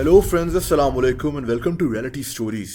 Hello friends, अस्सलाम वालेकुम and welcome to reality stories.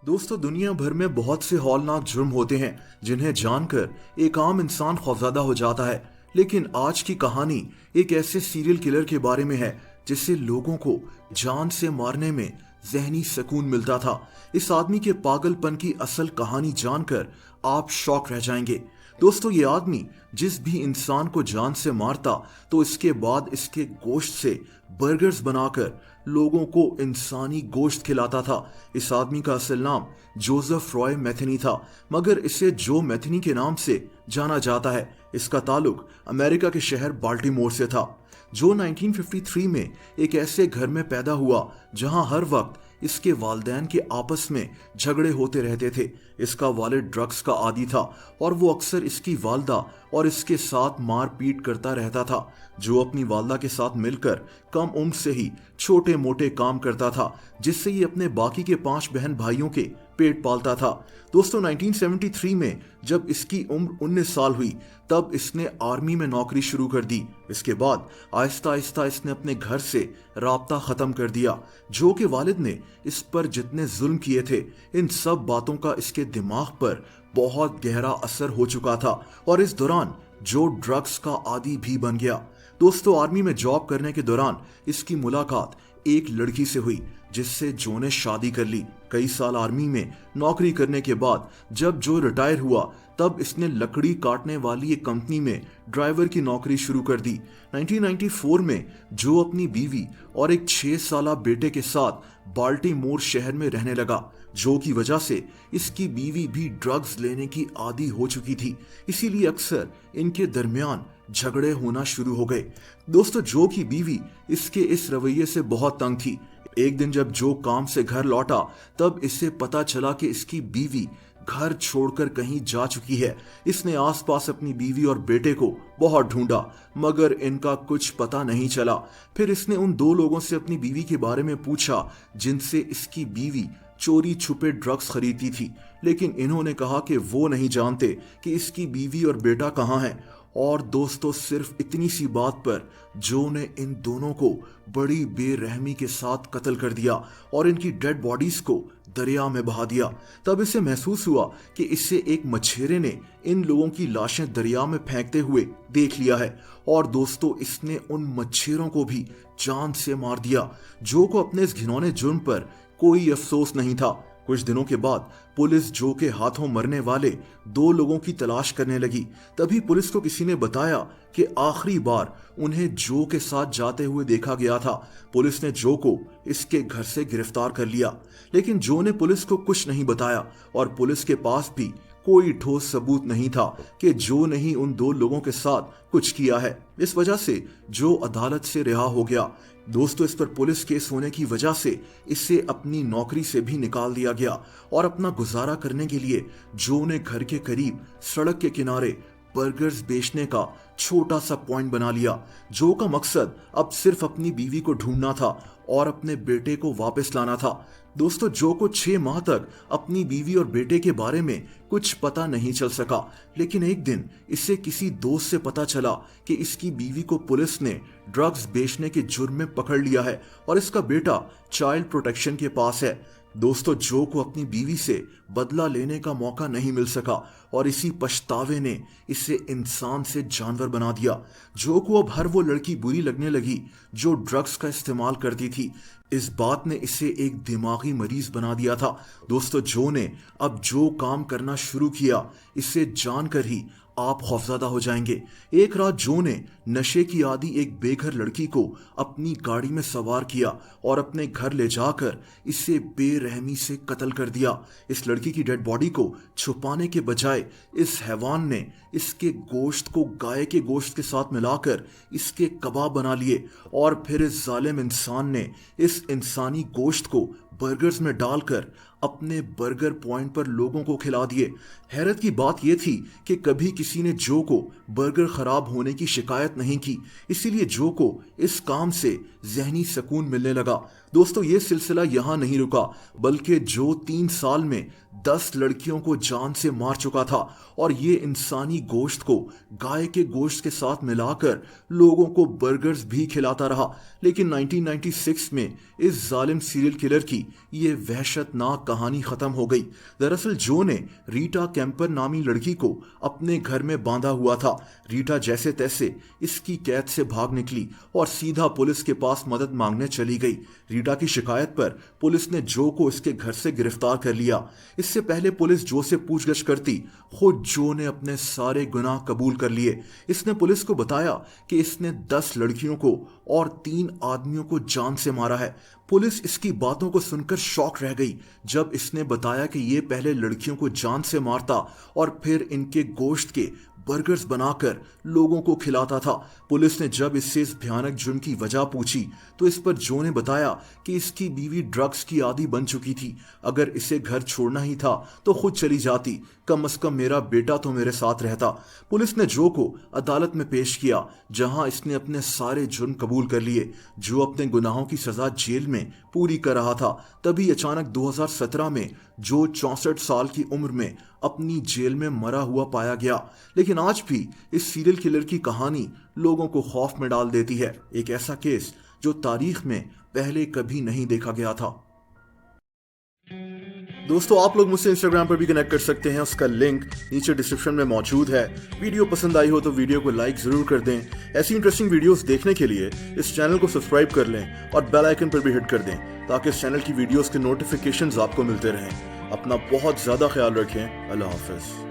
दोस्तों, दुनिया भर में बहुत से हौलनाक जुर्म होते हैं जिन्हें जानकर एक आम इंसान खौफजदा हो जाता है। लेकिन आज की कहानी एक ऐसे सीरियल किलर के बारे में है जिससे लोगों को जान से मारने में जहनी सुकून मिलता था। इस आदमी के पागलपन की असल कहानी जानकर आप शॉक रह जाएंगे। दोस्तों, ये आदमी जिस भी इंसान को जान से मारता तो इसके बाद इसके गोश्त से बर्गर्स बनाकर लोगों को इंसानी गोश्त खिलाता था। इस आदमी का असल नाम जोसेफ रॉय मैथनी था, मगर इसे जो मैथनी के नाम से जाना जाता है। इसका ताल्लुक अमेरिका के शहर बाल्टीमोर से था। जो 1953 में एक ऐसे घर में पैदा हुआ जहां हर वक्त इसके वालिदैन के आपस में झगड़े होते रहते थे। इसका वालिद ड्रग्स का आदी था और वो अक्सर इसकी वालदा और इसके साथ मारपीट करता रहता था। जो अपनी वालदा के साथ मिलकर कम उम्र से ही छोटे मोटे काम करता था, जिससे ये अपने बाकी के 5 बहन भाइयों के पेट पालता था। दोस्तों, 1973 में जब इसकी उम्र 19 साल हुई तब इसने आर्मी में नौकरी शुरू कर दी। इसके बाद आहिस्ता आहिस्ता इसने अपने घर से राब्ता खत्म कर दिया। जो के वालिद ने इस पर जितने जुल्म किए थे, इन सब बातों का इसके दिमाग पर बहुत गहरा असर हो चुका था और इस दौरान जो ड्रग्स का आदी भी बन गया। दोस्तों, आर्मी में जॉब करने के दौरान इसकी मुलाकात एक लड़की से हुई जिससे जो ने शादी कर ली। कई साल आर्मी में नौकरी करने के बाद जब जो रिटायर हुआ तब इसने लकड़ी काटने वाली एक कंपनी में ड्राइवर की नौकरी शुरू कर दी। 1994 में जो अपनी बीवी और एक 6 साला बेटे के साथ बाल्टीमोर शहर में रहने लगा। जो की वजह से इसकी बीवी भी ड्रग्स लेने की आदी हो चुकी थी, इसीलिए अक्सर इनके दरमियान झगड़े होना शुरू हो गए। दोस्तों, जो की बीवी इसके इस रवैये से बहुत तंग थी। एक दिन जब जो काम से घर लौटा तब इसे पता चला कि इसकी बीवी घर छोड़कर कहीं जा चुकी है। इसने आसपास अपनी बीवी और बेटे को बहुत ढूंढा, मगर इनका कुछ पता नहीं चला। फिर इसने उन 2 लोगों से अपनी बीवी के बारे में पूछा जिनसे इसकी बीवी चोरी छुपे ड्रग्स खरीदती थी, लेकिन इन्होंने कहा कि वो नहीं जानते कि इसकी बीवी और बेटा कहाँ हैं। और दोस्तों, सिर्फ इतनी सी बात पर जो ने इन दोनों को बड़ी बेरहमी के साथ कत्ल कर दिया और इनकी डेड बॉडीज को दरिया में बहा दिया। तब इसे महसूस हुआ कि इससे एक मछेरे ने इन लोगों की लाशें दरिया में फेंकते हुए देख लिया है। और दोस्तों, इसने उन मछेरों को भी जान से मार दिया। जो को अपने इस घिनौने जुर्म पर कोई अफसोस नहीं था। कुछ दिनों के बाद पुलिस जो के हाथों मरने वाले 2 लोगों की तलाश करने लगी। तभी पुलिस को किसी ने बताया कि आखिरी बार उन्हें जो के साथ जाते हुए देखा गया था। पुलिस ने जो को इसके घर से गिरफ्तार कर लिया, लेकिन जो ने पुलिस को कुछ नहीं बताया और पुलिस के पास भी कोई ठोस सबूत नहीं था कि जो ने ही उन 2 लोगों के साथ कुछ किया है। इस वजह से जो अदालत से रिहा हो गया। दोस्तों, इस पर पुलिस केस होने की वजह से इसे अपनी नौकरी से भी निकाल दिया गया और अपना गुजारा करने के लिए जो ने घर के करीब सड़क के किनारे बर्गर्स बेचने का छोटा सा पॉइंट बना लिया। जो का मकसद अब सिर्फ अपनी बीवी को ढूंढना था और अपने बेटे को वापस लाना था। दोस्तों, जो को 6 माह तक अपनी बीवी और बेटे के बारे में कुछ पता नहीं चल सका, लेकिन एक दिन इसे किसी दोस्त से पता चला कि इसकी बीवी को पुलिस ने ड्रग्स बेचने के जुर्म में पकड़ लिया है और इसका बेटा चाइल्ड प्रोटेक्शन के पास है। दोस्तों, जो को अपनी बीवी से बदला लेने का मौका नहीं मिल सका और इसी पछतावे ने इसे इंसान से जानवर बना दिया। जो को अब हर वो लड़की बुरी लगने लगी जो ड्रग्स का इस्तेमाल करती थी। इस बात ने इसे एक दिमागी मरीज बना दिया था। दोस्तों, जो ने अब जो काम करना शुरू किया, इसे जानकर ही आप खौफजदा हो जाएंगे। एक रात जो ने नशे की आदी एक बेघर लड़की को अपनी गाड़ी में सवार किया और अपने घर ले जाकर इसे बेरहमी से कत्ल कर दिया। इस लड़की की डेड बॉडी को छुपाने के बजाय इस हैवान ने इसके गोश्त को गाय के गोश्त के साथ मिलाकर इसके कबाब बना लिए और फिर इस जालिम इंसान ने इस इंसानी गोश्त को बर्गर्स में डालकर अपने बर्गर पॉइंट पर लोगों को खिला दिए। हैरत की बात यह थी कि कभी किसी ने जो को बर्गर खराब होने की शिकायत नहीं की, इसीलिए जो को इस काम से जहनी सुकून मिलने लगा। दोस्तों ये सिलसिला यहाँ नहीं रुका, बल्कि जो 3 साल में 10 लड़कियों को जान से मार चुका था और ये इंसानी गोश्त को गाय के गोश्त के साथ मिलाकर लोगों को बर्गर्स भी खिलाता रहा। लेकिन 1996 में इस जालिम सीरियल किलर की ये वहशतनाक कहानी खत्म हो गई। दरअसल जो ने रीटा कैंपर नामी लड़की को अपने घर में बांधा हुआ था। रीटा जैसे तैसे इसकी कैद से भाग निकली और सीधा पुलिस के पास मदद मांगने चली गई। रीटा की शिकायत पर पुलिस ने जो को इसके घर से गिरफ्तार कर लिया। इससे पहले पुलिस जो से पूछगछ करती, खुद जो ने अपने सारे गुनाह कबूल कर लिए। इसने पुलिस को बताया कि इसने 10 लड़कियों को और 3 आदमियों को जान से मारा है। पुलिस इसकी बातों को सुनकर शॉक रह गई जब इसने बताया कि ये पहले लड़कियों को जान से मारता और फिर इनके गोश्त के बर्गर्स बनाकर लोगों को खिलाता था। पुलिस ने जब इससे इस भयानक जुर्म की वजह पूछी तो इस पर जो ने बताया कि इसकी बीवी ड्रग्स की आदी बन चुकी थी। अगर इसे घर छोड़ना ही था तो खुद चली जाती, कम से कम मेरा बेटा तो मेरे साथ रहता। पुलिस ने जो को अदालत में पेश किया, जहां इसने अपने सारे जुर्म कबूल कर लिए। जो अपने गुनाहों की सजा जेल में पूरी कर रहा था, तभी अचानक 2017 में जो 64 साल की उम्र में अपनी जेल में मरा हुआ पाया गया। लेकिन आज भी इस सीरियल किलर की कहानी लोगों को खौफ में डाल देती है। एक ऐसा केस जो तारीख में पहले कभी नहीं देखा गया था। दोस्तों आप लोग मुझसे इंस्टाग्राम पर भी कनेक्ट कर सकते हैं, उसका लिंक नीचे डिस्क्रिप्शन में मौजूद है। वीडियो पसंद आई हो तो वीडियो को लाइक जरूर कर दें। ऐसी इंटरेस्टिंग वीडियोस देखने के लिए इस चैनल को सब्सक्राइब कर लें और बेल आइकन पर भी हिट कर दें ताकि इस चैनल की वीडियोस के नोटिफिकेशंस आपको मिलते रहें। अपना बहुत ज्यादा ख्याल रखें। अल्लाह हाफिज।